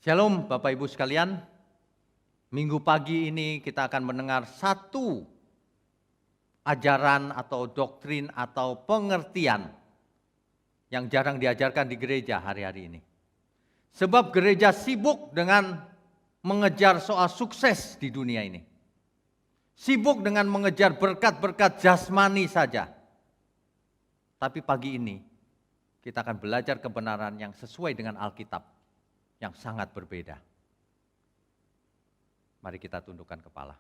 Shalom Bapak Ibu sekalian, minggu pagi ini kita akan mendengar satu ajaran atau doktrin atau pengertian yang jarang diajarkan di gereja hari-hari ini. Sebab gereja sibuk dengan mengejar soal sukses di dunia ini. Sibuk dengan mengejar berkat-berkat jasmani saja. Tapi pagi ini kita akan belajar kebenaran yang sesuai dengan Alkitab. Yang sangat berbeda. Mari kita tundukkan kepala.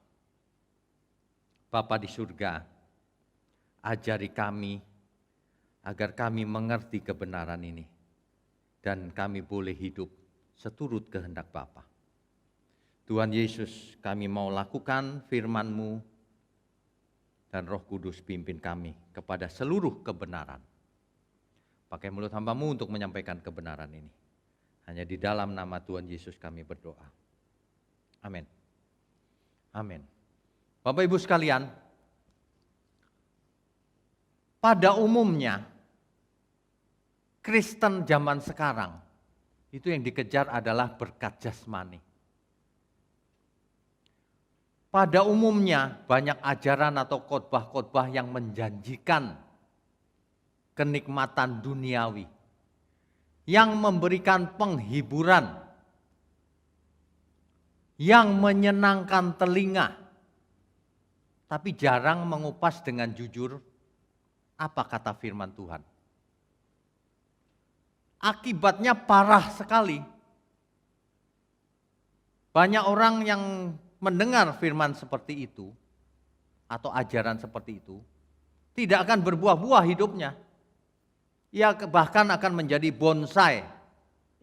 Bapa di surga, ajari kami agar kami mengerti kebenaran ini dan kami boleh hidup seturut kehendak Bapa. Tuhan Yesus, kami mau lakukan firman-Mu dan Roh Kudus pimpin kami kepada seluruh kebenaran. Pakai mulut hamba-Mu untuk menyampaikan kebenaran ini. Hanya di dalam nama Tuhan Yesus kami berdoa. Amin. Amin. Bapak Ibu sekalian, pada umumnya Kristen zaman sekarang itu yang dikejar adalah berkat jasmani. Pada umumnya banyak ajaran atau khotbah-khotbah yang menjanjikan kenikmatan duniawi, yang memberikan penghiburan, yang menyenangkan telinga, tapi jarang mengupas dengan jujur apa kata firman Tuhan. Akibatnya parah sekali. Banyak orang yang mendengar firman seperti itu, atau ajaran seperti itu, tidak akan berbuah-buah hidupnya. Ia bahkan akan menjadi bonsai,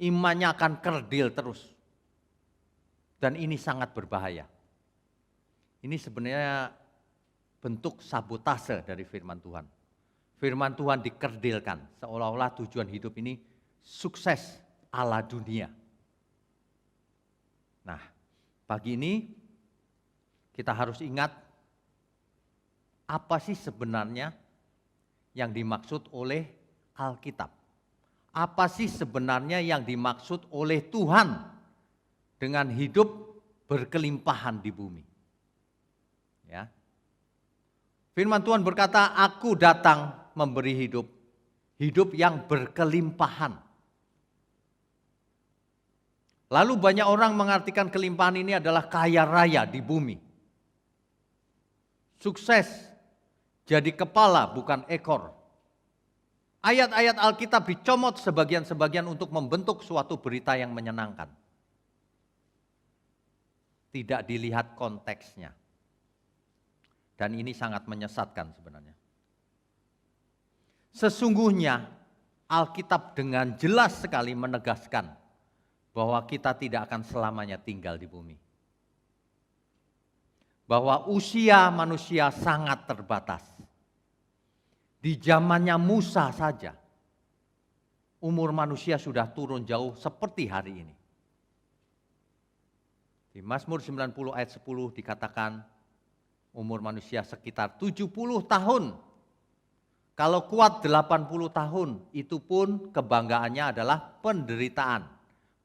imannya akan kerdil terus. Dan ini sangat berbahaya. Ini sebenarnya bentuk sabotase dari firman Tuhan. Firman Tuhan dikerdilkan, seolah-olah tujuan hidup ini sukses ala dunia. Nah, pagi ini kita harus ingat apa sih sebenarnya yang dimaksud oleh Alkitab. Apa sih sebenarnya yang dimaksud oleh Tuhan dengan hidup berkelimpahan di bumi? Ya. Firman Tuhan berkata, "Aku datang memberi hidup, hidup yang berkelimpahan." Lalu banyak orang mengartikan kelimpahan ini adalah kaya raya di bumi. Sukses jadi kepala bukan ekor. Ayat-ayat Alkitab dicomot sebagian-sebagian untuk membentuk suatu berita yang menyenangkan. Tidak dilihat konteksnya. Dan ini sangat menyesatkan sebenarnya. Sesungguhnya Alkitab dengan jelas sekali menegaskan bahwa kita tidak akan selamanya tinggal di bumi. Bahwa usia manusia sangat terbatas. Di zamannya Musa saja, umur manusia sudah turun jauh seperti hari ini. Di Mazmur 90 ayat 10 dikatakan umur manusia sekitar 70 tahun. Kalau kuat 80 tahun, itu pun kebanggaannya adalah penderitaan.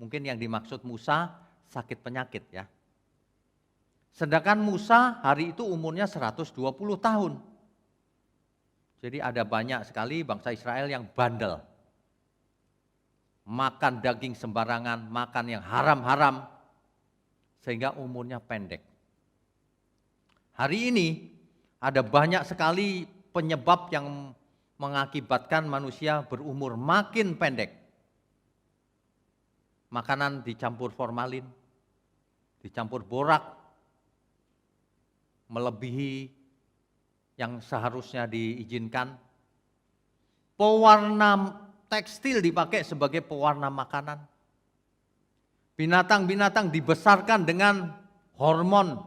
Mungkin yang dimaksud Musa sakit penyakit ya. Sedangkan Musa hari itu umurnya 120 tahun. Jadi ada banyak sekali bangsa Israel yang bandel. Makan daging sembarangan, makan yang haram-haram, sehingga umurnya pendek. Hari ini ada banyak sekali penyebab yang mengakibatkan manusia berumur makin pendek. Makanan dicampur formalin, dicampur borak, melebihi yang seharusnya diizinkan. Pewarna tekstil dipakai sebagai pewarna makanan. Binatang-binatang dibesarkan dengan hormon.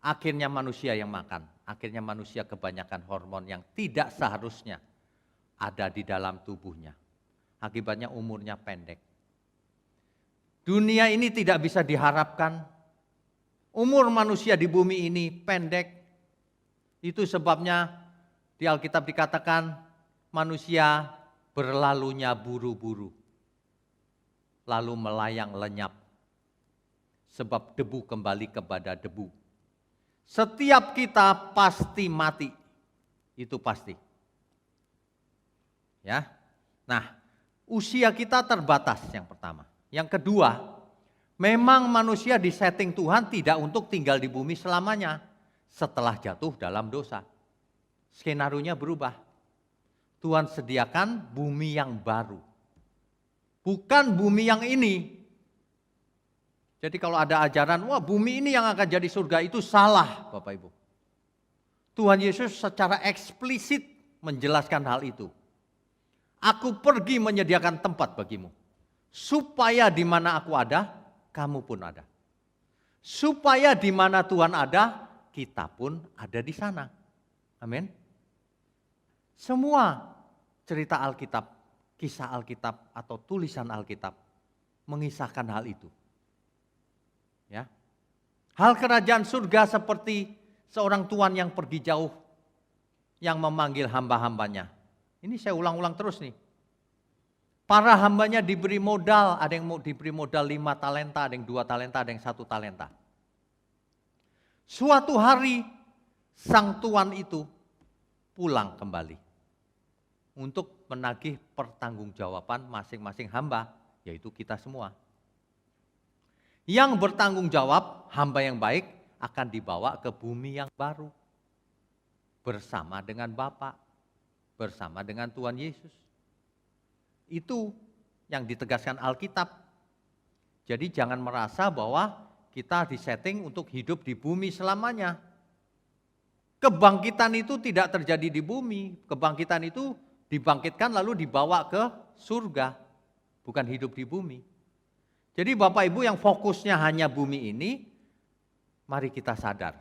Akhirnya manusia yang makan. Akhirnya manusia kebanyakan hormon yang tidak seharusnya ada di dalam tubuhnya. Akibatnya umurnya pendek. Dunia ini tidak bisa diharapkan. Umur manusia di bumi ini pendek. Itu sebabnya di Alkitab dikatakan manusia berlalunya buru-buru. lalu melayang lenyap. Sebab debu kembali kepada debu. Setiap kita pasti mati. Itu pasti. Ya. Nah, usia kita terbatas yang pertama. Yang kedua, memang manusia disetting Tuhan tidak untuk tinggal di bumi selamanya setelah jatuh dalam dosa. Skenarionya berubah. Tuhan sediakan bumi yang baru. Bukan bumi yang ini. Jadi kalau ada ajaran, wah bumi ini yang akan jadi surga, itu salah Bapak Ibu. Tuhan Yesus secara eksplisit menjelaskan hal itu. Aku pergi menyediakan tempat bagimu. Supaya di mana aku ada, kamu pun ada. Supaya di mana Tuhan ada, kita pun ada di sana. Amin. Semua cerita Alkitab, kisah Alkitab atau tulisan Alkitab mengisahkan hal itu. Ya. Hal kerajaan surga seperti seorang tuan yang pergi jauh, yang memanggil hamba-hambanya. Ini saya ulang-ulang terus nih. Para hambanya diberi modal, ada yang mau diberi modal 5 talenta, ada yang 2 talenta, ada yang 1 talenta. Suatu hari sang tuan itu pulang kembali untuk menagih pertanggungjawaban masing-masing hamba, yaitu kita semua. Yang bertanggung jawab, hamba yang baik akan dibawa ke bumi yang baru. Bersama dengan Bapa, bersama dengan Tuhan Yesus. Itu yang ditegaskan Alkitab. Jadi jangan merasa bahwa kita disetting untuk hidup di bumi selamanya. Kebangkitan itu tidak terjadi di bumi. Kebangkitan itu dibangkitkan lalu dibawa ke surga. Bukan hidup di bumi. Jadi Bapak Ibu yang fokusnya hanya bumi ini, mari kita sadar.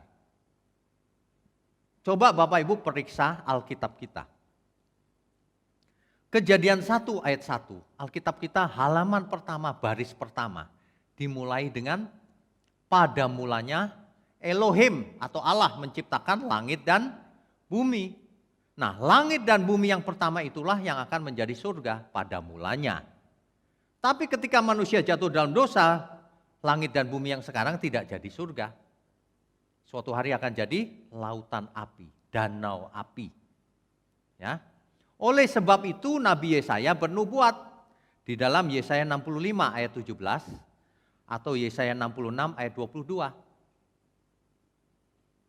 Coba Bapak Ibu periksa Alkitab kita. Kejadian 1 ayat 1, Alkitab kita halaman pertama, baris pertama. Dimulai dengan pada mulanya Elohim atau Allah menciptakan langit dan bumi. Nah, langit dan bumi yang pertama itulah yang akan menjadi surga pada mulanya. Tapi ketika manusia jatuh dalam dosa, langit dan bumi yang sekarang tidak jadi surga. Suatu hari akan jadi lautan api, danau api. Ya. Oleh sebab itu Nabi Yesaya bernubuat di dalam Yesaya 65 ayat 17 atau Yesaya 66 ayat 22.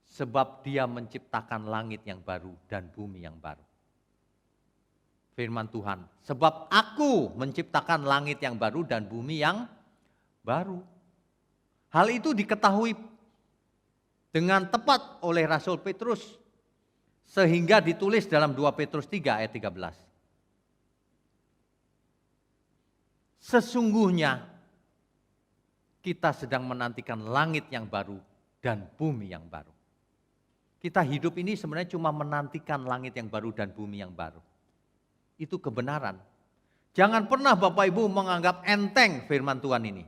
Sebab Dia menciptakan langit yang baru dan bumi yang baru. Firman Tuhan, sebab aku menciptakan langit yang baru dan bumi yang baru. Hal itu diketahui dengan tepat oleh Rasul Petrus, sehingga ditulis dalam 2 Petrus 3 ayat 13. Sesungguhnya kita sedang menantikan langit yang baru dan bumi yang baru. Kita hidup ini sebenarnya cuma menantikan langit yang baru dan bumi yang baru. Itu kebenaran. Jangan pernah Bapak Ibu menganggap enteng firman Tuhan ini.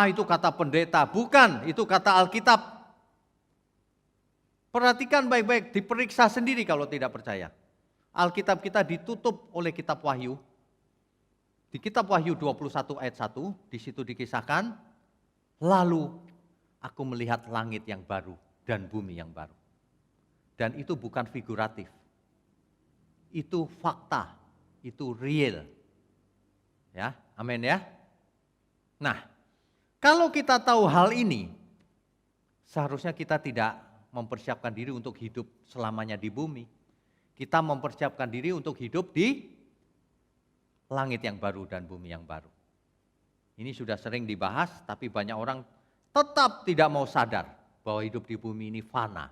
Itu kata pendeta, bukan, itu kata Alkitab. Perhatikan baik-baik, diperiksa sendiri kalau tidak percaya. Alkitab kita ditutup oleh kitab Wahyu. Di kitab Wahyu 21 ayat 1, di situ dikisahkan, lalu aku melihat langit yang baru dan bumi yang baru. Dan itu bukan figuratif. Itu fakta, itu real. Ya, amin ya. Nah, kalau kita tahu hal ini, seharusnya kita tidak mempersiapkan diri untuk hidup selamanya di bumi. Kita mempersiapkan diri untuk hidup di langit yang baru dan bumi yang baru. Ini sudah sering dibahas, tapi banyak orang tetap tidak mau sadar bahwa hidup di bumi ini fana.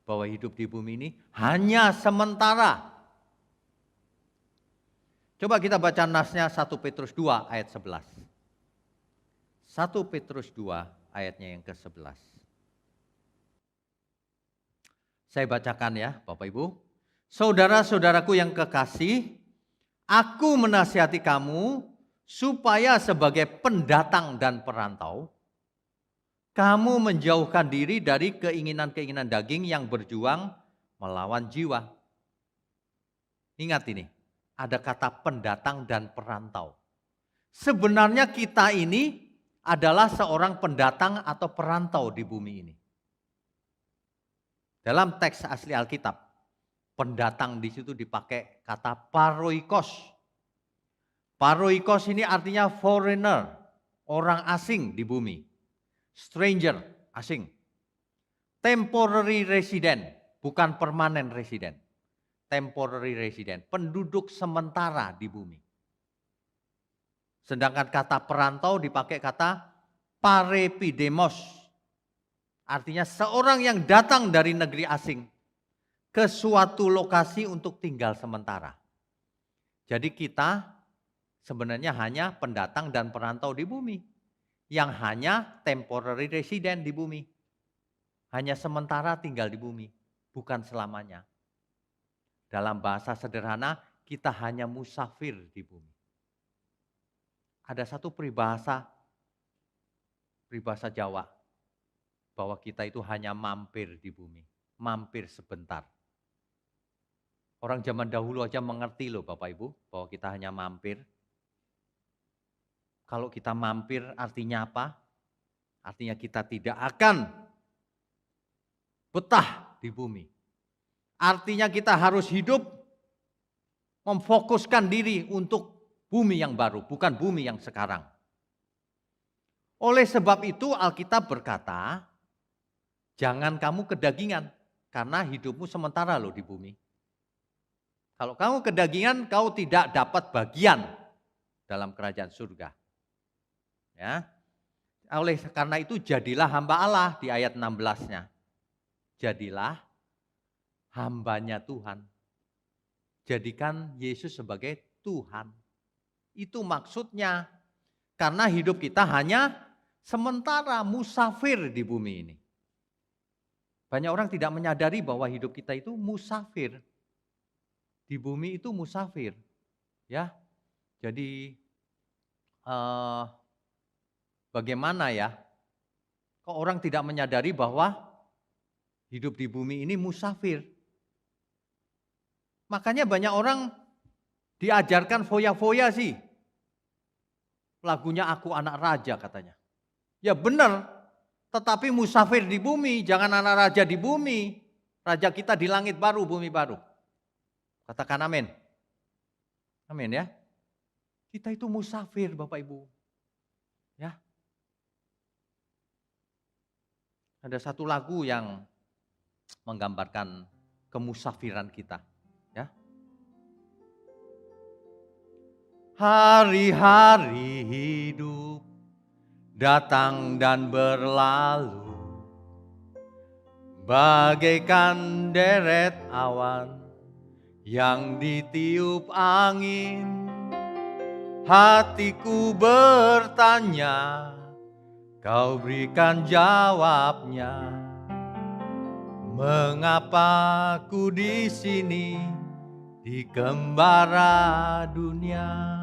Bahwa hidup di bumi ini hanya sementara. Coba kita baca nasnya 1 Petrus 2 ayat 11. 1 Petrus 2 ayatnya yang ke-11. Saya bacakan ya Bapak Ibu. Saudara-saudaraku yang kekasih, aku menasihati kamu supaya sebagai pendatang dan perantau, kamu menjauhkan diri dari keinginan-keinginan daging yang berjuang melawan jiwa. Ingat ini. Ada kata pendatang dan perantau. Sebenarnya kita ini adalah seorang pendatang atau perantau di bumi ini. Dalam teks asli Alkitab, pendatang di situ dipakai kata paroikos. Paroikos ini artinya foreigner, orang asing di bumi. Stranger, asing. Temporary resident, bukan permanent resident. Temporary resident, penduduk sementara di bumi. Sedangkan kata perantau dipakai kata parepidemos. Artinya seorang yang datang dari negeri asing ke suatu lokasi untuk tinggal sementara. Jadi kita sebenarnya hanya pendatang dan perantau di bumi. Yang hanya temporary resident di bumi. Hanya sementara tinggal di bumi, bukan selamanya. Dalam bahasa sederhana, kita hanya musafir di bumi. Ada satu peribahasa Jawa, bahwa kita itu hanya mampir di bumi, mampir sebentar. Orang zaman dahulu aja mengerti loh Bapak Ibu, bahwa kita hanya mampir. Kalau kita mampir artinya apa? Artinya kita tidak akan betah di bumi. Artinya kita harus hidup memfokuskan diri untuk bumi yang baru, bukan bumi yang sekarang. Oleh sebab itu Alkitab berkata, jangan kamu kedagingan, karena hidupmu sementara loh di bumi. Kalau kamu kedagingan, kau tidak dapat bagian dalam kerajaan surga. Ya. Oleh karena itu jadilah hamba Allah di ayat 16-nya. Jadilah hambanya Tuhan. Jadikan Yesus sebagai Tuhan. Itu maksudnya. Karena hidup kita hanya sementara musafir di bumi ini. Banyak orang tidak menyadari bahwa hidup kita itu musafir. Di bumi itu musafir. Ya. Jadi bagaimana ya? Kok orang tidak menyadari bahwa hidup di bumi ini musafir. Makanya banyak orang diajarkan foya-foya sih. Lagunya Aku Anak Raja katanya. Ya benar, tetapi musafir di bumi, jangan anak raja di bumi. Raja kita di langit baru, bumi baru. Katakan amin. Amin ya. Kita itu musafir Bapak Ibu. Ya. Ada satu lagu yang menggambarkan kemusafiran kita. Ya. Hari-hari hidup datang dan berlalu, bagaikan deret awan yang ditiup angin. Hatiku bertanya, kau berikan jawabnya. Mengapa ku di sini di gembara dunia?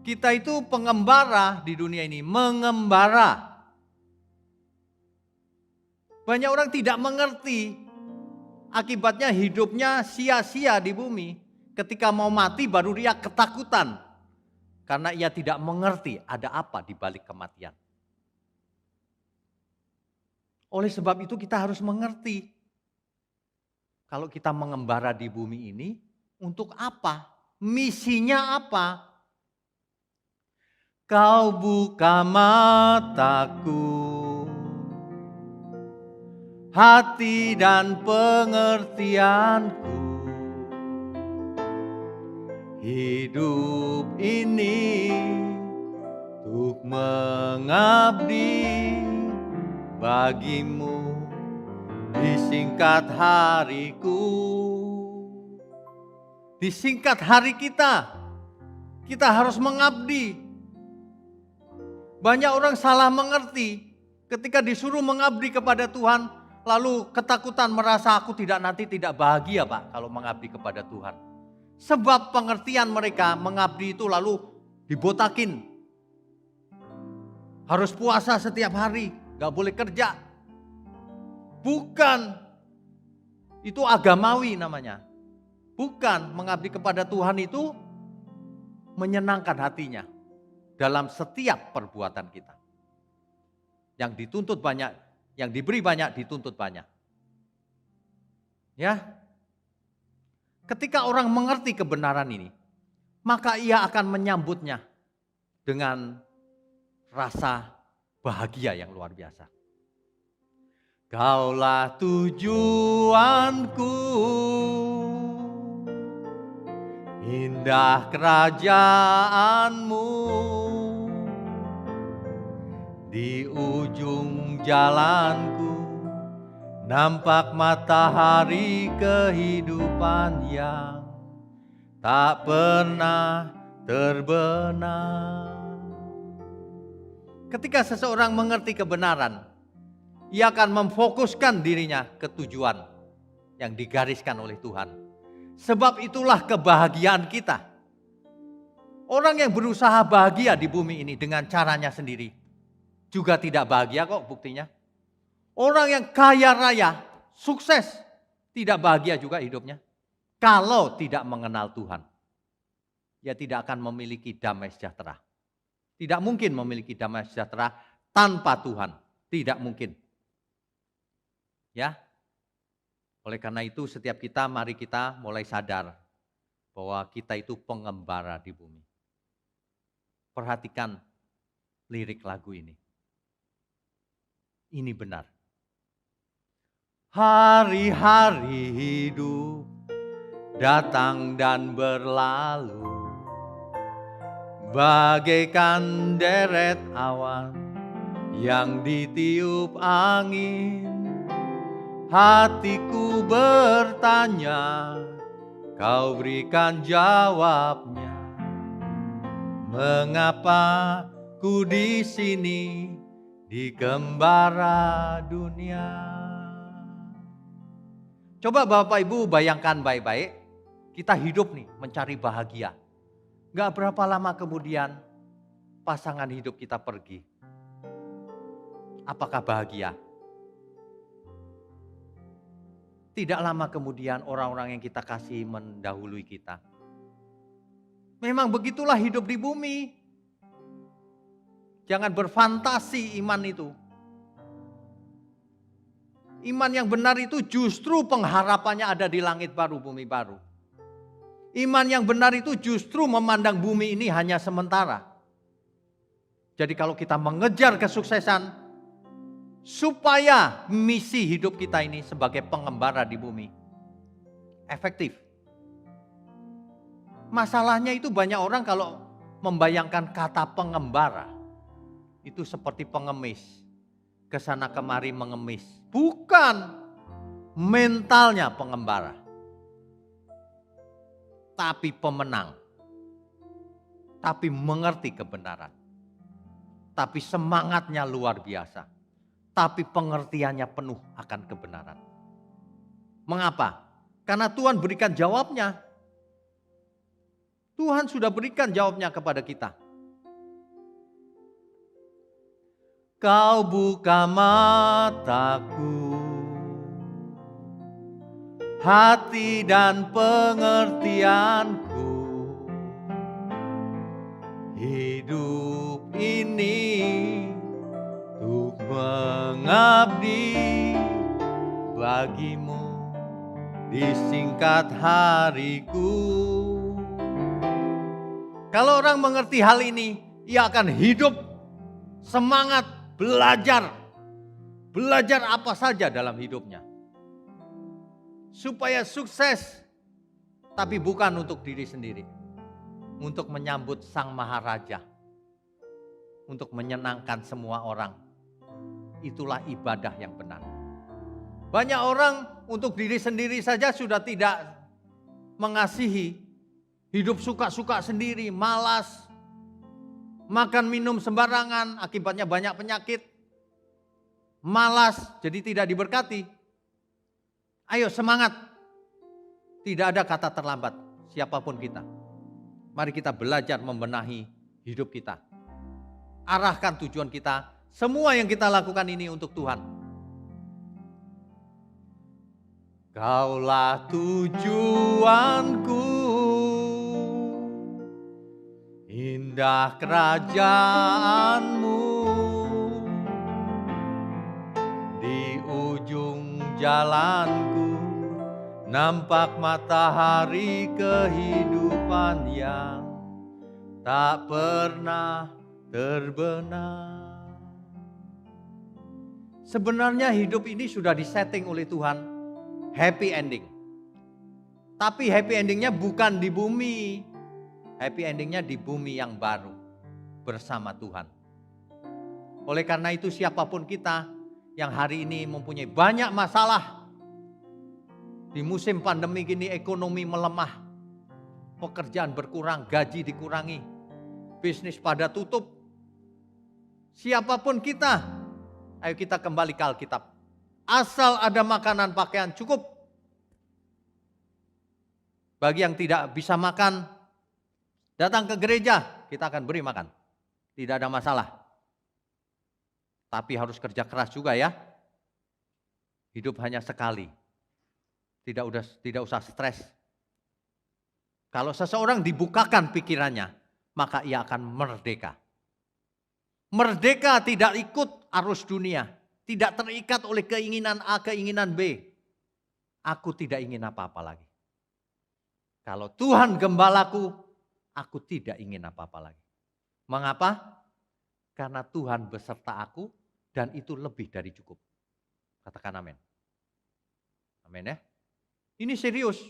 Kita itu pengembara di dunia ini, mengembara. Banyak orang tidak mengerti, akibatnya hidupnya sia-sia di bumi. Ketika mau mati baru dia ketakutan. Karena ia tidak mengerti ada apa di balik kematian. Oleh sebab itu kita harus mengerti. Kalau kita mengembara di bumi ini, untuk apa? Misinya apa? Kau buka mataku, hati dan pengertianku. Hidup ini untuk mengabdi bagimu, disingkat hariku. Disingkat hari kita harus mengabdi. Banyak orang salah mengerti ketika disuruh mengabdi kepada Tuhan, lalu ketakutan merasa aku nanti tidak bahagia Pak kalau mengabdi kepada Tuhan. Sebab pengertian mereka mengabdi itu lalu dibotakin. Harus puasa setiap hari, gak boleh kerja. Bukan, itu agamawi namanya. Bukan, mengabdi kepada Tuhan itu menyenangkan hatinya dalam setiap perbuatan kita. Yang dituntut banyak, yang diberi banyak, dituntut banyak. Ya. Ketika orang mengerti kebenaran ini, maka ia akan menyambutnya dengan rasa bahagia yang luar biasa. Kaulah tujuanku, indah kerajaanmu, di ujung jalanku nampak matahari kehidupan yang tak pernah terbenam. Ketika seseorang mengerti kebenaran, ia akan memfokuskan dirinya ke tujuan yang digariskan oleh Tuhan. Sebab itulah kebahagiaan kita. Orang yang berusaha bahagia di bumi ini dengan caranya sendiri juga tidak bahagia kok buktinya. Orang yang kaya raya, sukses, tidak bahagia juga hidupnya. Kalau tidak mengenal Tuhan, ia tidak akan memiliki damai sejahtera. Tidak mungkin memiliki damai sejahtera tanpa Tuhan. Tidak mungkin. Ya. Oleh karena itu setiap kita, mari kita mulai sadar bahwa kita itu pengembara di bumi. Perhatikan lirik lagu ini. Ini benar. Hari-hari hidup datang dan berlalu, bagaikan deret awan yang ditiup angin. Hatiku bertanya, kau berikan jawabnya. Mengapa ku di sini di gembara dunia? Coba Bapak Ibu bayangkan baik-baik, kita hidup nih mencari bahagia. Gak berapa lama kemudian pasangan hidup kita pergi. Apakah bahagia? Tidak lama kemudian orang-orang yang kita kasih mendahului kita. Memang begitulah hidup di bumi. Jangan berfantasi iman itu. Iman yang benar itu justru pengharapannya ada di langit baru, bumi baru. Iman yang benar itu justru memandang bumi ini hanya sementara. Jadi kalau kita mengejar kesuksesan, supaya misi hidup kita ini sebagai pengembara di bumi efektif. Masalahnya itu banyak orang kalau membayangkan kata pengembara, itu seperti pengemis. Kesana kemari mengemis. Bukan mentalnya pengembara. Tapi pemenang. Tapi mengerti kebenaran. Tapi semangatnya luar biasa. Tapi pengertiannya penuh akan kebenaran. Mengapa? Karena Tuhan berikan jawabnya. Tuhan sudah berikan jawabnya kepada kita. Kau buka mataku, hati dan pengertianku. Hidup ini untuk mengabdi bagimu di singkat hariku. Kalau orang mengerti hal ini, ia akan hidup semangat belajar. Belajar apa saja dalam hidupnya. Supaya sukses, tapi bukan untuk diri sendiri. Untuk menyambut Sang Maharaja. Untuk menyenangkan semua orang. Itulah ibadah yang benar. Banyak orang untuk diri sendiri saja sudah tidak mengasihi. Hidup suka-suka sendiri, malas. Makan minum sembarangan, akibatnya banyak penyakit. Malas, jadi tidak diberkati. Ayo semangat. Tidak ada kata terlambat, siapapun kita. Mari kita belajar membenahi hidup kita. Arahkan tujuan kita, semua yang kita lakukan ini untuk Tuhan. Kaulah tujuanku, indah kerajaanmu. Di ujung jalanku nampak matahari kehidupan yang tak pernah terbenam. Sebenarnya hidup ini sudah disetting oleh Tuhan, happy ending. Tapi happy endingnya bukan di bumi. Happy endingnya di bumi yang baru bersama Tuhan. Oleh karena itu siapapun kita yang hari ini mempunyai banyak masalah. Di musim pandemi gini ekonomi melemah. Pekerjaan berkurang, gaji dikurangi. Bisnis pada tutup. Siapapun kita, ayo kita kembali ke Alkitab. Asal ada makanan pakaian cukup. Bagi yang tidak bisa makan, datang ke gereja, kita akan beri makan. Tidak ada masalah. Tapi harus kerja keras juga ya. Hidup hanya sekali. Tidak usah stres. Kalau seseorang dibukakan pikirannya, maka ia akan merdeka. Merdeka tidak ikut arus dunia. Tidak terikat oleh keinginan A, keinginan B. Aku tidak ingin apa-apa lagi. Kalau Tuhan gembalaku, aku tidak ingin apa-apa lagi. Mengapa? Karena Tuhan beserta aku dan itu lebih dari cukup. Katakan amin. Amin ya. Ini serius.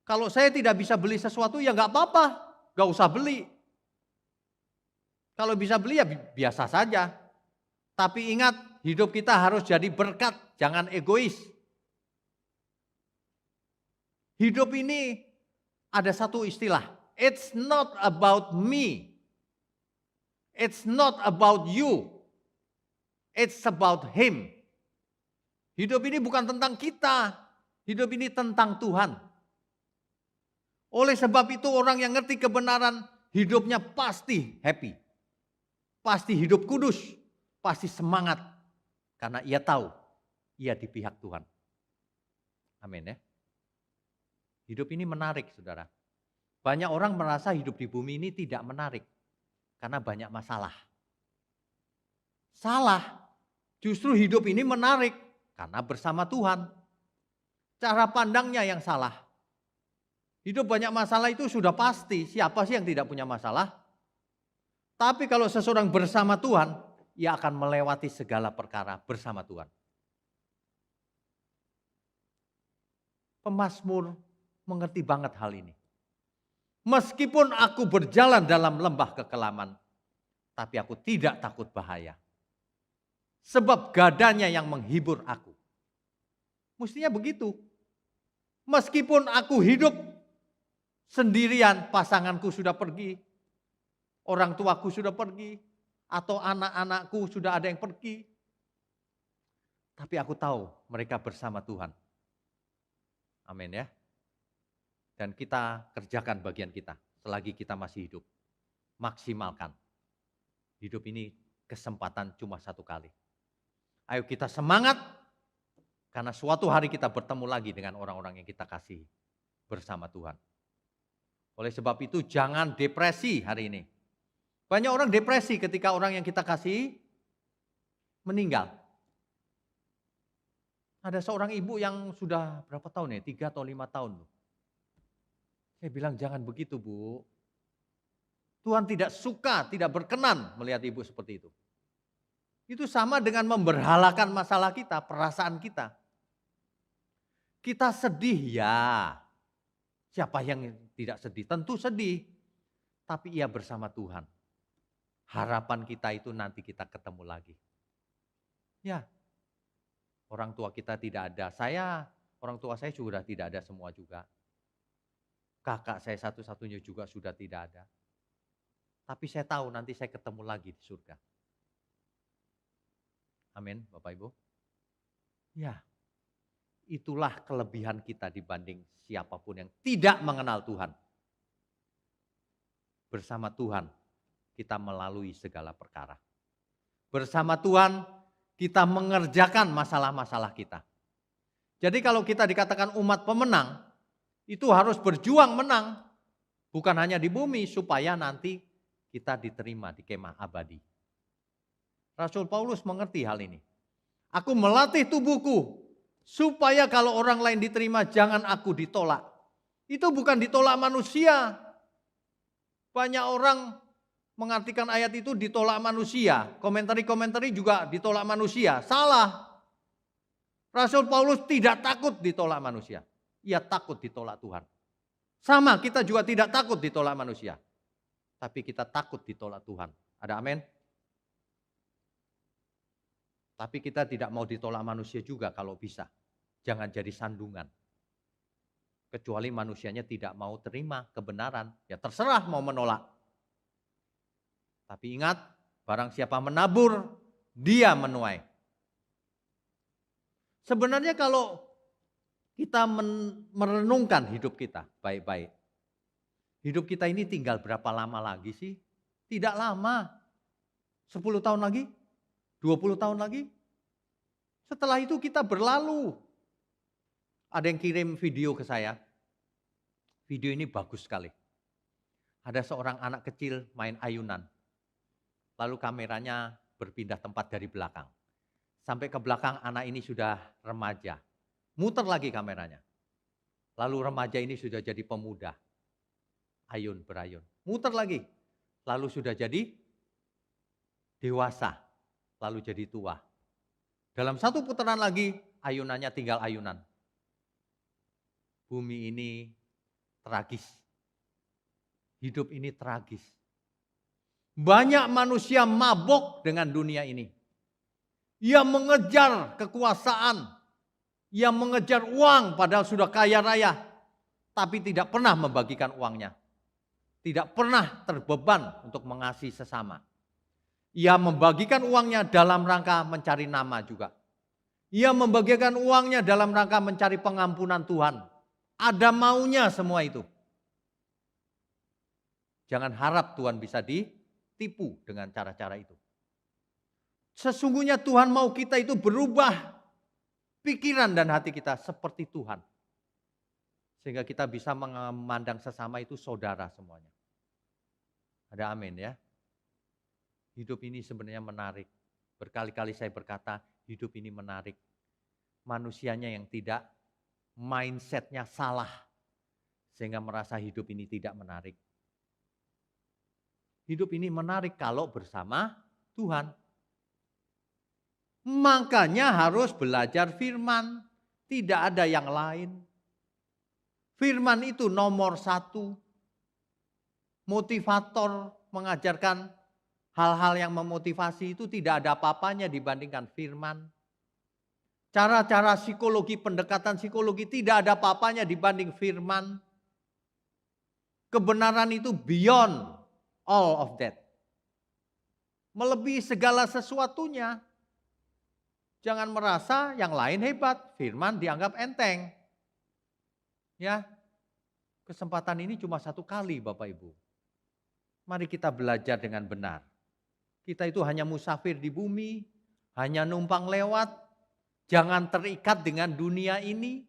Kalau saya tidak bisa beli sesuatu ya nggak apa-apa. Nggak usah beli. Kalau bisa beli ya biasa saja. Tapi ingat hidup kita harus jadi berkat. Jangan egois. Hidup ini ada satu istilah. It's not about me. It's not about you. It's about Him. Hidup ini bukan tentang kita. Hidup ini tentang Tuhan. Oleh sebab itu orang yang ngerti kebenaran hidupnya pasti happy. Pasti hidup kudus. Pasti semangat. Karena ia tahu ia di pihak Tuhan. Amin ya. Hidup ini menarik saudara. Banyak orang merasa hidup di bumi ini tidak menarik. Karena banyak masalah. Salah. Justru hidup ini menarik. Karena bersama Tuhan. Cara pandangnya yang salah. Hidup banyak masalah itu sudah pasti. Siapa sih yang tidak punya masalah? Tapi kalau seseorang bersama Tuhan, ia akan melewati segala perkara bersama Tuhan. Pemazmur mengerti banget hal ini. Meskipun aku berjalan dalam lembah kekelaman, tapi aku tidak takut bahaya. Sebab gadanya yang menghibur aku. Mestinya begitu. Meskipun aku hidup sendirian, pasanganku sudah pergi, orang tuaku sudah pergi, atau anak-anakku sudah ada yang pergi. Tapi aku tahu mereka bersama Tuhan. Amin ya. Dan kita kerjakan bagian kita selagi kita masih hidup. Maksimalkan. Hidup ini kesempatan cuma satu kali. Ayo kita semangat karena suatu hari kita bertemu lagi dengan orang-orang yang kita kasihi bersama Tuhan. Oleh sebab itu jangan depresi hari ini. Banyak orang depresi ketika orang yang kita kasihi meninggal. Ada seorang ibu yang sudah berapa tahun ya? 3 atau 5 tahun. Saya bilang jangan begitu Bu. Tuhan tidak suka, tidak berkenan melihat ibu seperti itu. Itu sama dengan memberhalakan masalah kita, perasaan kita. Kita sedih ya. Siapa yang tidak sedih? Tentu sedih. Tapi ia bersama Tuhan. Harapan kita itu nanti kita ketemu lagi. Ya. Orang tua kita tidak ada. Orang tua saya sudah tidak ada semua juga. Kakak saya satu-satunya juga sudah tidak ada. Tapi saya tahu nanti saya ketemu lagi di surga. Amin, Bapak Ibu. Ya, itulah kelebihan kita dibanding siapapun yang tidak mengenal Tuhan. Bersama Tuhan kita melalui segala perkara. Bersama Tuhan kita mengerjakan masalah-masalah kita. Jadi kalau kita dikatakan umat pemenang, itu harus berjuang menang. Bukan hanya di bumi supaya nanti kita diterima di kemah abadi. Rasul Paulus mengerti hal ini. Aku melatih tubuhku supaya kalau orang lain diterima jangan aku ditolak. Itu bukan ditolak manusia. Banyak orang mengartikan ayat itu ditolak manusia. Komentari-komentari juga ditolak manusia. Salah. Rasul Paulus tidak takut ditolak manusia. Ia takut ditolak Tuhan. Sama, kita juga tidak takut ditolak manusia. Tapi kita takut ditolak Tuhan. Ada amin? Tapi kita tidak mau ditolak manusia juga kalau bisa. Jangan jadi sandungan. Kecuali manusianya tidak mau terima kebenaran. Ya terserah mau menolak. Tapi ingat, barang siapa menabur, dia menuai. Sebenarnya kalau kita merenungkan hidup kita baik-baik. Hidup kita ini tinggal berapa lama lagi sih? Tidak lama. 10 tahun lagi? 20 tahun lagi? Setelah itu kita berlalu. Ada yang kirim video ke saya. Video ini bagus sekali. Ada seorang anak kecil main ayunan. Lalu kameranya berpindah tempat dari belakang. Sampai ke belakang anak ini sudah remaja. Muter lagi kameranya. Lalu remaja ini sudah jadi pemuda. Ayun berayun. Muter lagi. Lalu sudah jadi dewasa. Lalu jadi tua. Dalam satu putaran lagi, ayunannya tinggal ayunan. Bumi ini tragis. Hidup ini tragis. Banyak manusia mabok dengan dunia ini. Ia mengejar kekuasaan. Ia mengejar uang padahal sudah kaya raya. Tapi tidak pernah membagikan uangnya. Tidak pernah terbeban untuk mengasihi sesama. Ia membagikan uangnya dalam rangka mencari nama juga. Ia membagikan uangnya dalam rangka mencari pengampunan Tuhan. Ada maunya semua itu. Jangan harap Tuhan bisa ditipu dengan cara-cara itu. Sesungguhnya Tuhan mau kita itu berubah pikiran dan hati kita seperti Tuhan. Sehingga kita bisa memandang sesama itu saudara semuanya. Ada amin ya. Hidup ini sebenarnya menarik. Berkali-kali saya berkata hidup ini menarik. Manusianya yang tidak, mindsetnya salah. Sehingga merasa hidup ini tidak menarik. Hidup ini menarik kalau bersama Tuhan. Makanya harus belajar firman. Tidak ada yang lain. Firman itu nomor 1. Motivator mengajarkan hal-hal yang memotivasi itu tidak ada apa-apanya dibandingkan firman. Cara-cara psikologi, pendekatan psikologi tidak ada apa-apanya dibanding firman. Kebenaran itu beyond all of that. Melebihi segala sesuatunya. Jangan merasa yang lain hebat, firman dianggap enteng. Ya, kesempatan ini cuma 1 kali Bapak Ibu. Mari kita belajar dengan benar. Kita itu hanya musafir di bumi, hanya numpang lewat. Jangan terikat dengan dunia ini.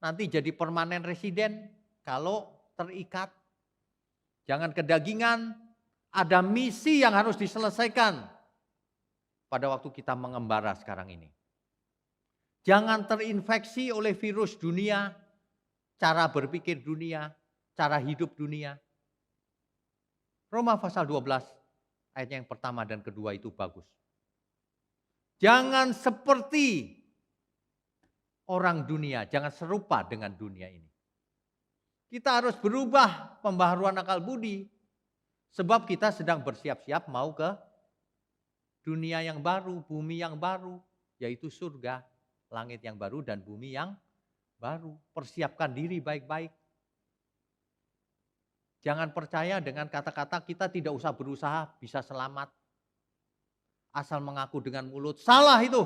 Nanti jadi permanen residen kalau terikat. Jangan kedagingan, ada misi yang harus diselesaikan pada waktu kita mengembara sekarang ini. Jangan terinfeksi oleh virus dunia, cara berpikir dunia, cara hidup dunia. Roma pasal 12 ayat yang pertama dan kedua itu bagus. Jangan seperti orang dunia, jangan serupa dengan dunia ini. Kita harus berubah pembaharuan akal budi. Sebab kita sedang bersiap-siap mau ke dunia yang baru, bumi yang baru, yaitu surga, langit yang baru dan bumi yang baru. Persiapkan diri baik-baik. Jangan percaya dengan kata-kata kita tidak usah berusaha bisa selamat. Asal mengaku dengan mulut, salah itu.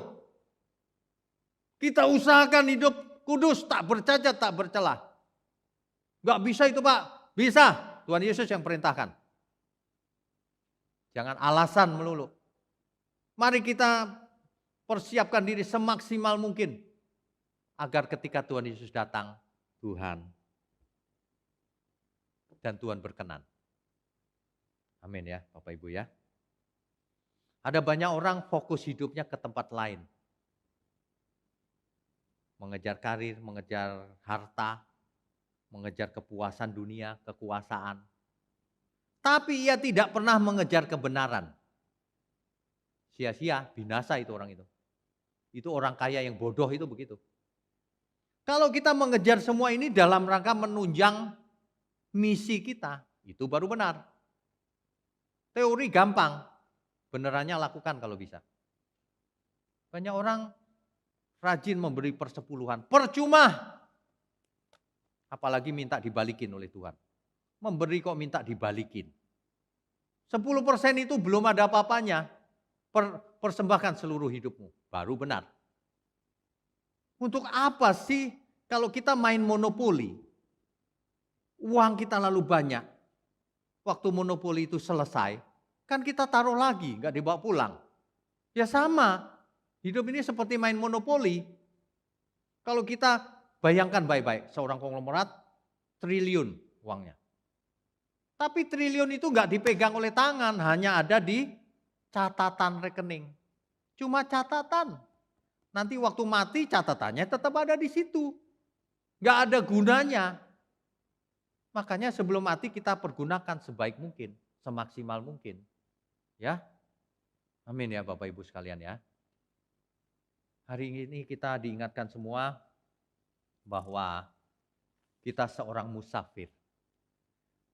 Kita usahakan hidup kudus, tak bercacat, tak bercelah. Gak bisa itu Pak, bisa. Tuhan Yesus yang perintahkan. Jangan alasan melulu. Mari kita persiapkan diri semaksimal mungkin. Agar ketika Tuhan Yesus datang, Tuhan. Dan Tuhan berkenan. Amin ya Bapak Ibu ya. Ada banyak orang fokus hidupnya ke tempat lain. Mengejar karir, mengejar harta, mengejar kepuasan dunia, kekuasaan. Tapi ia tidak pernah mengejar kebenaran. Sia-sia, binasa itu orang itu. Itu orang kaya yang bodoh itu begitu. Kalau kita mengejar semua ini dalam rangka menunjang misi kita, itu baru benar. Teori gampang, benerannya lakukan kalau bisa. Banyak orang rajin memberi persepuluhan, percuma. Apalagi minta dibalikin oleh Tuhan. Memberi kok minta dibalikin. 10% itu belum ada apa-apanya. Persembahkan seluruh hidupmu, baru benar. Untuk apa sih kalau kita main monopoli? Uang kita lalu banyak. Waktu monopoli itu selesai, kan kita taruh lagi, nggak dibawa pulang. Ya sama, hidup ini seperti main monopoli. Kalau kita bayangkan baik-baik, seorang konglomerat triliun uangnya. Tapi triliun itu nggak dipegang oleh tangan, hanya ada di catatan rekening. Cuma catatan. Nanti waktu mati catatannya tetap ada di situ. Nggak ada gunanya. Makanya sebelum mati kita pergunakan sebaik mungkin, semaksimal mungkin. Ya, amin ya Bapak Ibu sekalian ya. Hari ini kita diingatkan semua bahwa kita seorang musafir.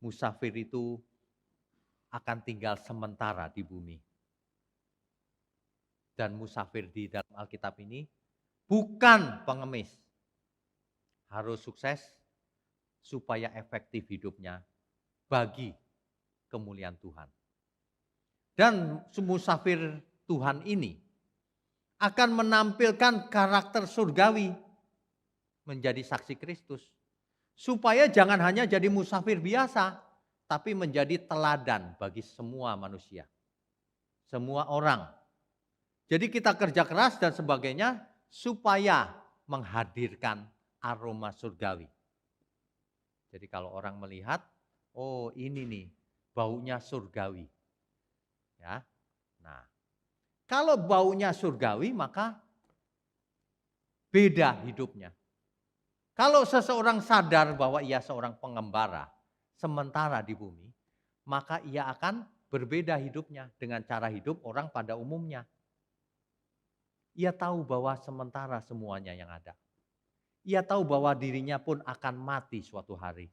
Musafir itu akan tinggal sementara di bumi. Dan musafir di dalam Alkitab ini bukan pengemis. Harus sukses supaya efektif hidupnya bagi kemuliaan Tuhan. Dan musafir Tuhan ini akan menampilkan karakter surgawi menjadi saksi Kristus. Supaya jangan hanya jadi musafir biasa, tapi menjadi teladan bagi semua manusia. Semua orang. Jadi kita kerja keras dan sebagainya supaya menghadirkan aroma surgawi. Jadi kalau orang melihat, oh ini nih baunya surgawi. Ya. Nah, kalau baunya surgawi maka beda hidupnya. Kalau seseorang sadar bahwa ia seorang pengembara sementara di bumi, maka ia akan berbeda hidupnya dengan cara hidup orang pada umumnya. Ia tahu bahwa sementara semuanya yang ada. Ia tahu bahwa dirinya pun akan mati suatu hari.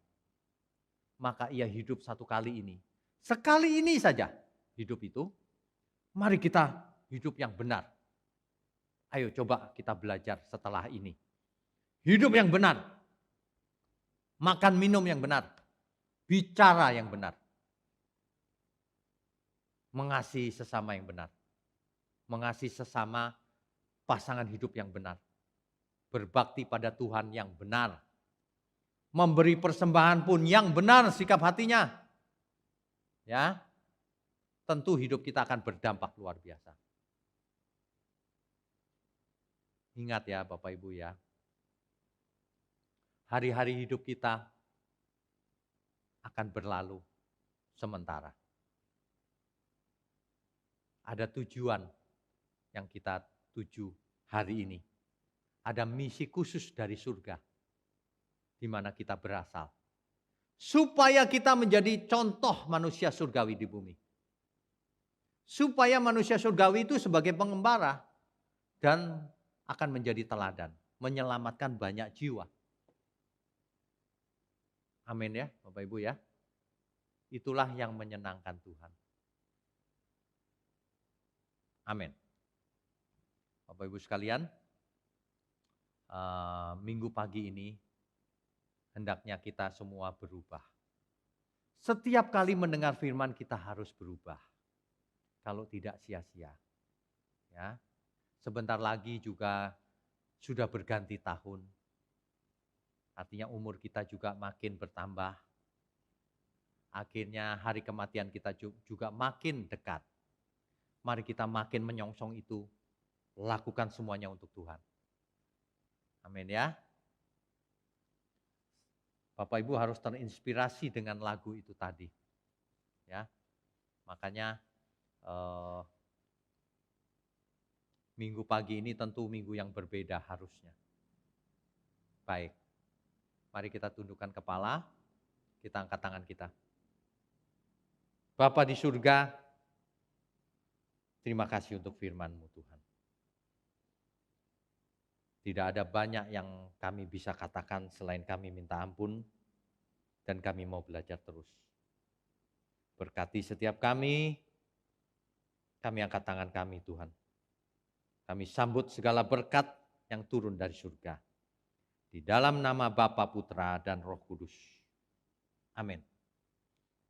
Maka ia hidup satu kali ini. Sekali ini saja hidup itu. Mari kita hidup yang benar. Ayo coba kita belajar setelah ini. Hidup yang benar. Makan minum yang benar. Bicara yang benar. Mengasihi sesama yang benar. Mengasihi sesama pasangan hidup yang benar. Berbakti pada Tuhan yang benar. Memberi persembahan pun yang benar sikap hatinya. Ya. Tentu hidup kita akan berdampak luar biasa. Ingat ya Bapak Ibu ya. Hari-hari hidup kita akan berlalu sementara. Ada tujuan yang kita tuju hari ini. Ada misi khusus dari surga di mana kita berasal. Supaya kita menjadi contoh manusia surgawi di bumi. Supaya manusia surgawi itu sebagai pengembara dan akan menjadi teladan, menyelamatkan banyak jiwa. Amin ya Bapak Ibu ya. Itulah yang menyenangkan Tuhan. Amin. Bapak Ibu sekalian, minggu pagi ini hendaknya kita semua berubah. Setiap kali mendengar firman kita harus berubah. Kalau tidak sia-sia. Ya. Sebentar lagi juga sudah berganti tahun. Artinya umur kita juga makin bertambah. Akhirnya hari kematian kita juga makin dekat. Mari kita makin menyongsong itu. Lakukan semuanya untuk Tuhan. Amin ya. Bapak Ibu harus terinspirasi dengan lagu itu tadi. Ya. Makanya minggu pagi ini tentu minggu yang berbeda harusnya. Baik, mari kita tundukkan kepala, kita angkat tangan kita. Bapa di surga, terima kasih untuk firman-Mu Tuhan. Tidak ada banyak yang kami bisa katakan selain kami minta ampun dan kami mau belajar terus. Berkati setiap kami angkat tangan kami Tuhan. Kami sambut segala berkat yang turun dari surga. Di dalam nama Bapa, Putra, dan Roh Kudus. Amin.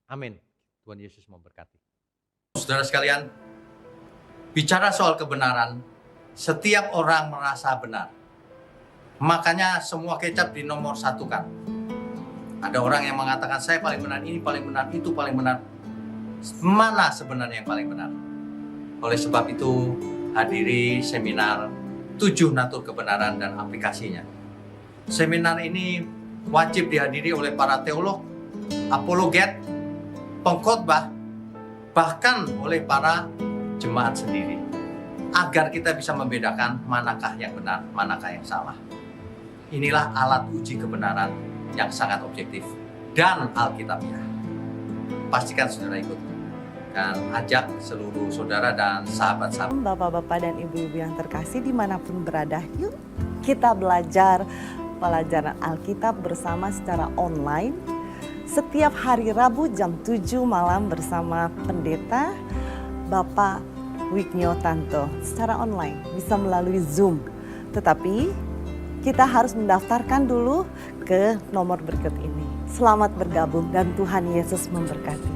Amin. Tuhan Yesus memberkati. Saudara sekalian, bicara soal kebenaran, setiap orang merasa benar. Makanya semua kecap dinomor satukan. Ada orang yang mengatakan saya paling benar, ini paling benar, itu paling benar. Mana sebenarnya yang paling benar? Oleh sebab itu, hadiri seminar 7 natur kebenaran dan aplikasinya. Seminar ini wajib dihadiri oleh para teolog, apologet, pengkhotbah, bahkan oleh para jemaat sendiri. Agar kita bisa membedakan manakah yang benar, manakah yang salah. Inilah alat uji kebenaran yang sangat objektif dan alkitabiah. Pastikan saudara ikut. Dan ajak seluruh saudara dan sahabat-sahabat. Bapak-bapak dan ibu-ibu yang terkasih dimanapun berada, yuk kita belajar pelajaran Alkitab bersama secara online. Setiap hari Rabu jam 7 malam bersama pendeta Bapak Wignio Tanto secara online, bisa melalui Zoom. Tetapi kita harus mendaftarkan dulu ke nomor berikut ini. Selamat bergabung dan Tuhan Yesus memberkati.